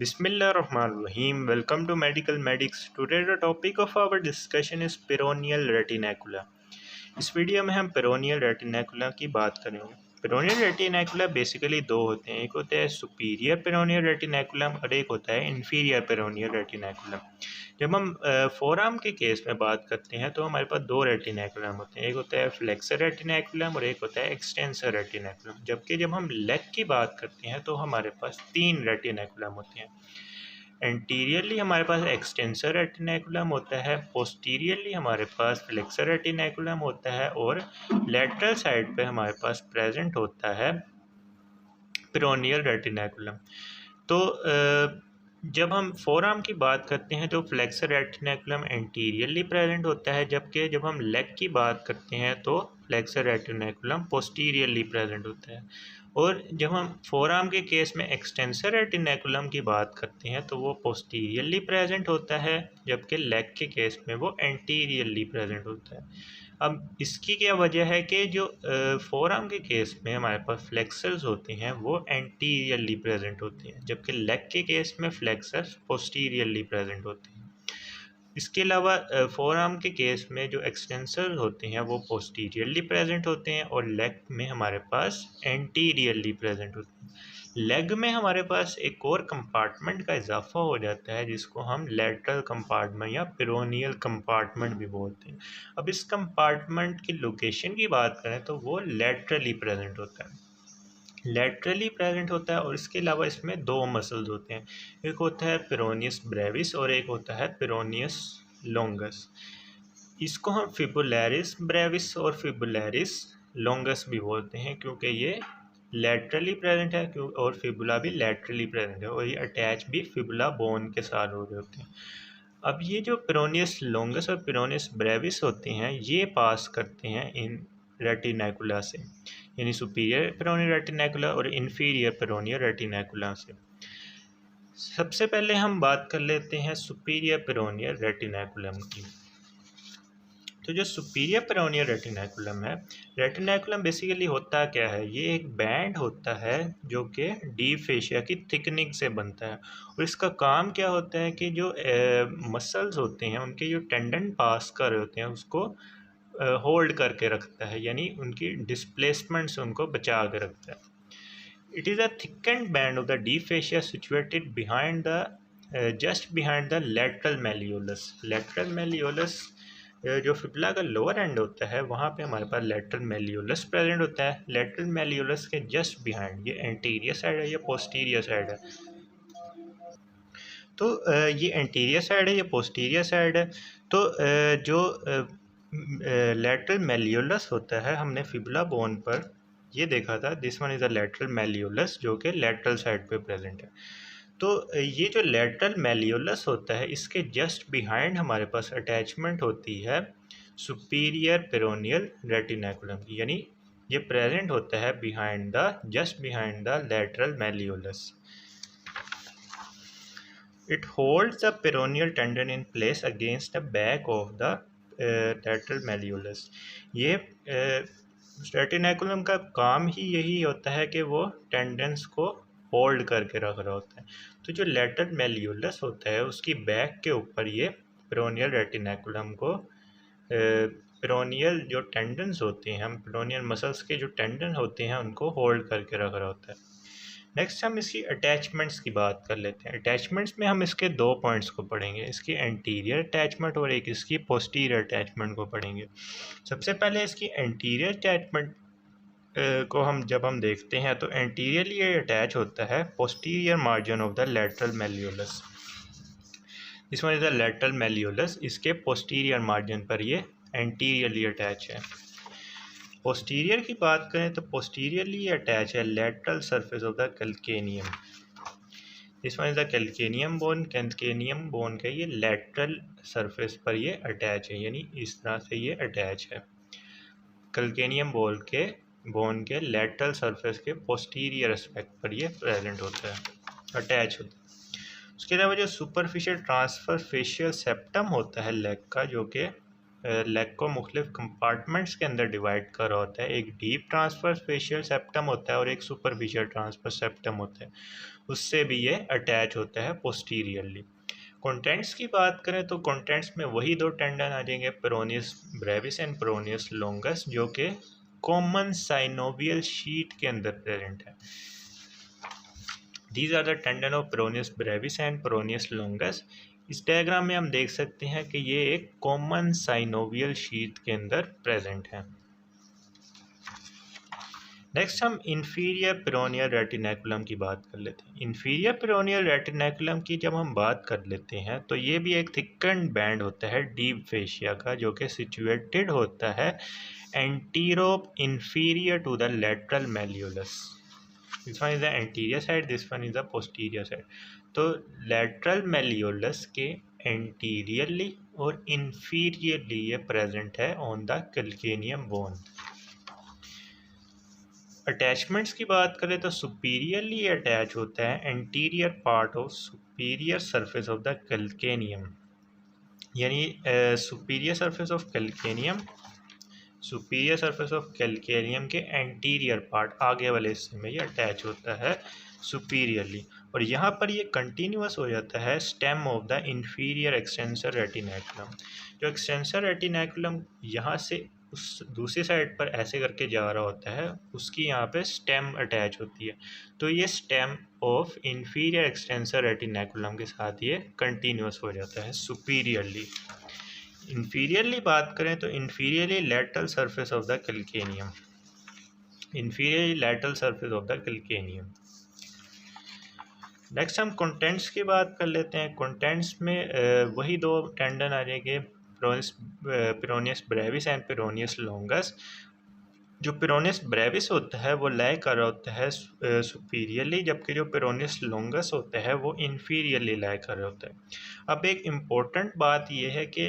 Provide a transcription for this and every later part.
Bismillahirrahmanirrahim. Welcome to Medical Medics. Today the topic of our discussion is peroneal retinacula. इस video में हम peroneal रेटिनैकुला की बात करेंगे। पेरोनियल रेटिनैकुला बेसिकली दो होते हैं, एक होता है सुपीरियर पेरोनियल रेटिनैकुलम और एक होता है इन्फीरियर पेरोनियल रेटिनैकुलम। जब हम फोरआर्म के केस में बात करते हैं तो हमारे पास दो रेटिनैकुलम होते हैं, एक होता है फ्लेक्सर रेटिनैकुलम और एक होता है एक्सटेंसर रेटिनैकुलम। जबकि जब हम लेग की बात करते हैं तो हमारे पास तीन रेटिनैकुलम होते हैं। एंटीरियरली हमारे पास एक्सटेंसर रेटिनैकुलम होता है, पोस्टीरियरली हमारे पास फ्लेक्सर रेटिनैकुलम होता है और लेटरल साइड पे हमारे पास प्रेजेंट होता है पेरोनियल रेटिनैकुलम। तो जब हम फोरआर्म की बात करते हैं तो फ्लेक्सर रेटिनैकुलम एंटीरियरली प्रेजेंट होता है, जबकि जब हम लेग की बात करते हैं तो फ्लेक्सर रेटिनैकुलम पोस्टीरियरली प्रेजेंट होता है। और जब हम फोरआर्म के केस में एक्सटेंसर रेटिनैकुलम की बात करते हैं तो वो पोस्टीरियरली प्रेजेंट होता है, जबकि लेग के केस में वो एंटीरियरली प्रेजेंट होता है। अब इसकी क्या वजह है कि जो फोरआर्म के केस में हमारे पास फ्लेक्सर्स होते हैं वो एंटीरियरली प्रेजेंट होते हैं, जबकि लेग के केस में फ्लेक्सर्स पोस्टीरियरली प्रेजेंट होते हैं। इसके अलावा फोरआर्म के केस में जो एक्सटेंसर होते हैं वो पोस्टीरियरली प्रेजेंट होते हैं और लेग में हमारे पास एंटीरियरली प्रेजेंट होते हैं। लेग में हमारे पास एक और कंपार्टमेंट का इजाफा हो जाता है जिसको हम लेटरल कंपार्टमेंट या पेरोनियल कंपार्टमेंट भी बोलते हैं। अब इस कंपार्टमेंट की लोकेशन की बात करें तो वो लेटरली प्रेजेंट होता है, लेटरली प्रेजेंट होता है। और इसके अलावा इसमें दो मसल्स होते हैं, एक होता है पेरोनियस ब्रेविस और एक होता है पेरोनियस लॉन्गस। इसको हम फिबुलैरिस ब्रेविस और फिबुलैरिस लॉन्गस भी बोलते हैं क्योंकि ये लेटरली प्रेजेंट है और फिबुला भी लेटरली प्रेजेंट है और ये अटैच भी फिबुला बोन के साथ हो रहे होते हैं। अब ये जो पेरोनियस लॉन्गस और पेरोनियस ब्रेविस होते हैं ये पास करते हैं इन रेटिनैकुला से, यानी सुपीरियर पेरोनियल रेटिनैकुला और इन्फीरियर पेरोनियल रेटिनैकुला से। सबसे पहले हम बात कर लेते हैं सुपीरियर पेरोनियल रेटिनैकुलम की। तो जो सुपीरियर पेरोनियल रेटिनैकुलम है, रेटिनैकुलम बेसिकली होता क्या है, ये एक बैंड होता है जो कि डीप फेशिया की थिकनिंग से बनता है। और इसका काम क्या होता है कि जो मसल्स होते हैं उनके जो टेंडन पास कर रहे होते हैं उसको होल्ड करके रखता है, यानी उनकी डिस्प्लेसमेंट से उनको बचा के रखता है। It is a thickened band of the deep fascia situated behind the just behind the lateral malleolus. Lateral malleolus जो फिबुला का लोअर एंड होता है वहाँ पे हमारे पास लेटरल मेलियोलस प्रेजेंट होता है। लेटरल मेलियोलस के जस्ट बिहाइंड ये एंटीरियर साइड है, ये पोस्टीरियर साइड है। तो ये एंटीरियर साइड है, ये पोस्टीरियर साइड है। तो जो लेटरल मेलियोलस होता है हमने फिबुला बोन पर ये देखा था, this one is a lateral malleolus जो कि लेटरल साइड पे प्रेजेंट है। तो ये जो लेटरल मेलियोलस होता है इसके जस्ट बिहाइंड हमारे पास अटैचमेंट होती है सुपीरियर पेरोनियल रेटिनैकुलम की, यानी ये प्रेजेंट होता है behind the just behind the lateral malleolus. It holds the peroneal tendon in place against the back of the lateral malleolus. ये रेटिनैकुलम का काम ही यही होता है कि वो टेंडेंस को होल्ड करके रख रहा होता है। तो जो लेटरल मेलियोलस होता है उसकी बैक के ऊपर ये पेरोनियल रेटिनैकुलम को पेरोनियल जो टेंडन्स होते हैं, हम पेरोनियल मसल्स के जो टेंडन होते हैं उनको होल्ड करके रख रहा होता है। नेक्स्ट हम इसकी अटैचमेंट्स की बात कर लेते हैं। अटैचमेंट्स में हम इसके दो पॉइंट्स को पढ़ेंगे, इसकी एंटीरियर अटैचमेंट और एक इसकी पोस्टीरियर अटैचमेंट को पढ़ेंगे। सबसे पहले इसकी एंटीरियर अटैचमेंट को जब हम देखते हैं तो एंटीरियरली ये अटैच होता है posterior margin of the lateral malleolus. This one is the lateral malleolus, इसके पोस्टीरियर मार्जिन पर ये एंटीरियरली अटैच है। पोस्टीरियर की बात करें तो पोस्टीरियरली अटैच है lateral surface of the calcaneum. This one is the calcaneum bone. Calcaneum bone के ये लेटरल सरफेस पर ये अटैच है, यानी इस तरह से ये अटैच है। कैल्केनियम बोन के लेटरल सरफेस के पोस्टीरियर एस्पेक्ट पर ये प्रेजेंट होता है, अटैच होता है। उसके अलावा जो सुपरफिशियल ट्रांसफर फेशियल सेप्टम होता है लेग का, जो कि लेग को मुख्तलिफ कंपार्टमेंट्स के अंदर डिवाइड कर रहा होता है। एक डीप ट्रांसफर फेशियल सेप्टम होता है और एक सुपरफिशियल ट्रांसफर सेप्टम होता है, उससे भी ये अटैच होता है पोस्टीरियरली। कंटेंट्स की बात करें तो कंटेंट्स में वही दो टेंडन आ जाएंगे, peroneus brevis and peroneus longus, जो कि कॉमन साइनोवियल शीट के अंदर प्रेजेंट है। These are the tendon of peroneus brevis and peroneus longus. इस डायग्राम में हम देख सकते हैं कि ये एक कॉमन साइनोवियल शीट के अंदर प्रेजेंट है। नेक्स्ट हम इंफीरियर पेरोनियल रेटिनेकुलम की बात कर लेते हैं। इंफीरियर पेरोनियल रेटिनेकुलम की जब हम बात कर लेते हैं तो ये भी एक थिकन्ड बैंड होता है डीप फेशिया का, जो कि सिचुएटेड होता है antero inferior to the lateral malleolus. This one is the anterior side, this one is the posterior side. तो लेटरल मेल्यूलस के एंटीरियरली और इंफीरियरली ये प्रेजेंट है on the calcaneum bone. Attachments की बात करें तो सुपीरियरली अटैच होता है anterior part of superior surface of the calcaneum, यानी superior surface of calcaneum, superior surface of calcaneum के एंटीरियर पार्ट आगे वाले हिस्से में ये अटैच होता है सुपीरियरली, और यहाँ पर ये कंटिन्यूअस हो जाता है stem of the inferior extensor retinaculum. जो एक्सटेंसर रेटिनेकुलम यहाँ से उस दूसरी साइड पर ऐसे करके जा रहा होता है, उसकी यहाँ पे स्टेम अटैच होती है, तो ये स्टेम ऑफ इंफीरियर एक्सटेंसर रेटिनेकुलम के साथ ये कंटिन्यूअस हो जाता है सुपीरियरली। इंफीरियरली बात करें तो inferiorly lateral surface of the calcaneum, inferiorly lateral surface of the calcaneum. Next हम कंटेंट्स की बात कर लेते हैं। कंटेंट्स में वही दो टेंडन आ जाएंगे, peroneus brevis and peroneus longus. जो पेरोनियस ब्रेविस होता है वो लाई कर रहा होता है सुपीरियरली, जबकि जो पेरोनियस लॉन्गस होता है वो इन्फीरियरली लाई कर रहा होता है। अब एक इम्पोर्टेंट बात यह है कि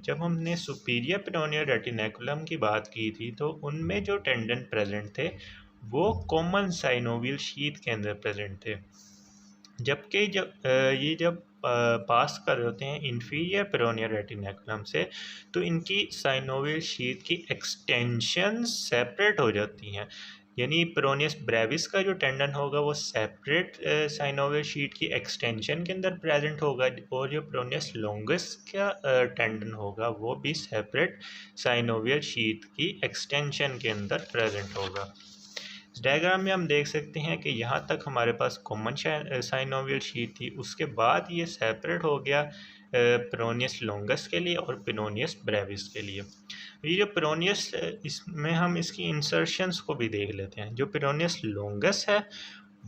जब हमने सुपीरियर पेरोनियल रेटिनेकुलम की बात की थी तो उनमें जो टेंडन प्रेजेंट थे वो कॉमन साइनोवियल शीथ के अंदर प्रेजेंट थे, जबकि जब पास कर रहे होते हैं इंफीरियर पेरोनियल रेटिनेकुलम से तो इनकी साइनोवियल शीथ की एक्सटेंशन सेपरेट हो जाती हैं, यानी पेरोनियस ब्रेविस का जो टेंडन होगा वो सेपरेट साइनोवियल शीथ की एक्सटेंशन के अंदर प्रेजेंट होगा, और जो पेरोनियस लॉन्गस का टेंडन होगा वो भी सेपरेट साइनोवियल शीथ की एक्सटेंशन के अंदर प्रेजेंट होगा। इस डायग्राम में हम देख सकते हैं कि यहाँ तक हमारे पास कॉमन साइनोवियल शीट थी, उसके बाद ये सेपरेट हो गया पेरोनियस लॉन्गस के लिए और पेरोनियस ब्रेविस के लिए। ये जो पेरोनियस, इसमें हम इसकी इंसर्शंस को भी देख लेते हैं। जो पेरोनियस लॉन्गस है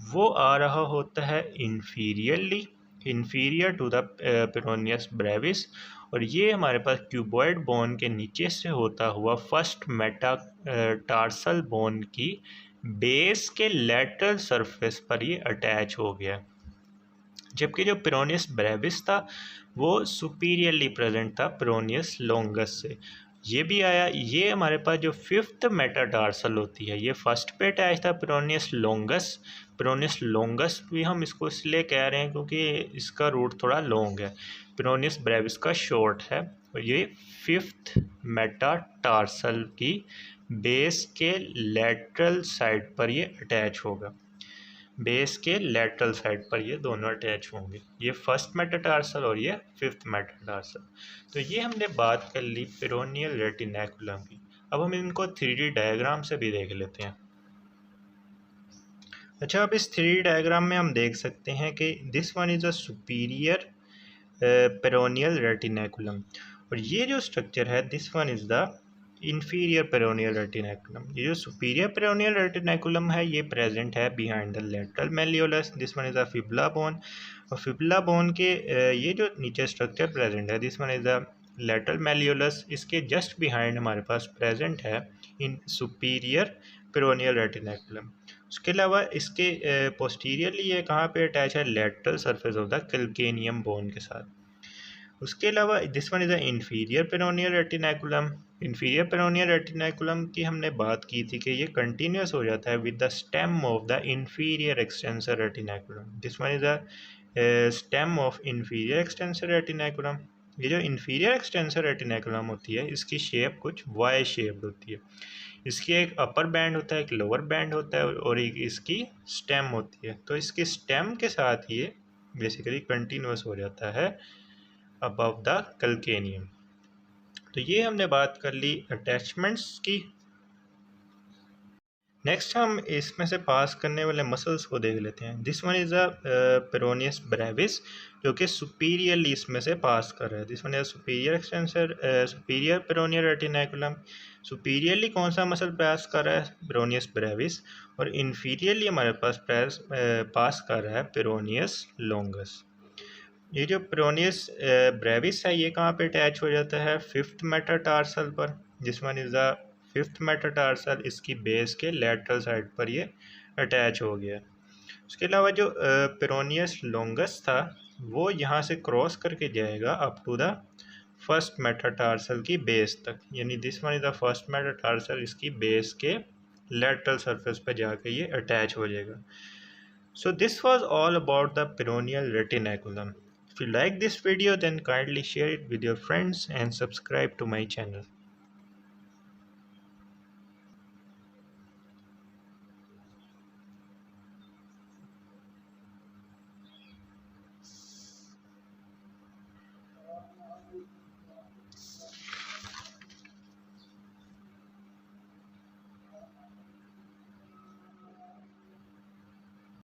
वो आ रहा होता है inferiorly, inferior to the peroneus brevis, और ये हमारे पास क्यूबॉइड बोन के नीचे से होता हुआ फर्स्ट मेटा टार्सल बोन की बेस के लेटरल सरफेस पर ये अटैच हो गया, जबकि जो पेरोनियस ब्रेविस था वो सुपीरियरली प्रेजेंट था पेरोनियस लॉन्गस से। ये भी आया, ये हमारे पास जो फिफ्थ मेटाटार्सल होती है ये फर्स्ट पे अटैच था पेरोनियस लॉन्गस। पेरोनियस लॉन्गस भी हम इसको इसलिए कह रहे हैं क्योंकि इसका रूट थोड़ा लॉन्ग है, पेरोनियस ब्रेविस का शॉर्ट है, और ये फिफ्थ मेटाटार्सल की बेस के लेटरल साइड पर ये अटैच होगा, बेस के लेटरल साइड पर ये दोनों अटैच होंगे, ये फर्स्ट मेटाटार्सल और ये फिफ्थ मेटाटार्सल। तो ये हमने बात कर ली पेरोनियल रेटिनेकुलम की। अब हम इनको 3D डायग्राम से भी देख लेते हैं। अच्छा, अब इस 3D डायग्राम में हम देख सकते हैं कि this one is a superior peroneal retinaculum, और ये जो स्ट्रक्चर है this one is the inferior peroneal retinaculum. ये जो सुपीरियर पेरोनियल रेटिनेकुलम है ये प्रेजेंट है behind the lateral malleolus, this one is the fibula bone, और फिबुला बोन के ये जो नीचे स्ट्रक्चर प्रेजेंट है this one is the lateral malleolus, इसके जस्ट बिहाइंड हमारे पास प्रेजेंट है इन सुपीरियर पेरोनियल रेटिनेकुलम। उसके अलावा इसके पोस्टीरियरली ये कहाँ पे अटैच है, lateral surface of the calcaneum bone के साथ। उसके अलावा this one is the inferior peroneal retinaculum. Inferior peroneal retinaculum की हमने बात की थी कि ये कंटिन्यूस हो जाता है with the stem of the inferior extensor retinaculum, this one is the stem of inferior extensor retinaculum. ये जो इन्फीरियर एक्सटेंसर रेटिनैकुलम होती है इसकी शेप कुछ वाई शेप्ड होती है। इसकी एक अपर बैंड होता है, एक लोअर बैंड होता है और एक इसकी स्टेम होती है। तो इसके स्टेम के साथ ये बेसिकली कंटिन्यूस हो जाता है अबव द कल्केनियम। तो ये हमने बात कर ली अटैचमेंट्स की। नेक्स्ट हम इसमें से पास करने वाले मसल्स को देख लेते हैं। This one is a peroneus brevis, जो कि सुपीरियरली इसमें से पास कर रहा है। This one is superior extensor superior peroneal retinaculum. Superiorly कौन सा मसल पास कर रहा है? Peroneus brevis. और इन्फीरियरली हमारे पास पास कर रहा है पेरोनियस लॉन्गस। ये जो पेरोनियस ब्रेविस है ये कहाँ पे अटैच हो जाता है? फिफ्थ मेटाटार्सल पर। This one is the fifth metatarsal, इसकी बेस के लेटरल साइड पर ये अटैच हो गया। उसके अलावा जो पेरोनियस लॉन्गस था वो यहाँ से क्रॉस करके जाएगा up to the first metatarsal की बेस तक, यानी this one is the first metatarsal, इसकी बेस के लेटरल सरफेस पर जाके ये अटैच हो जाएगा। So this was all about the peroneal retinaculum. If you like this video then kindly share it with your friends and subscribe to my channel.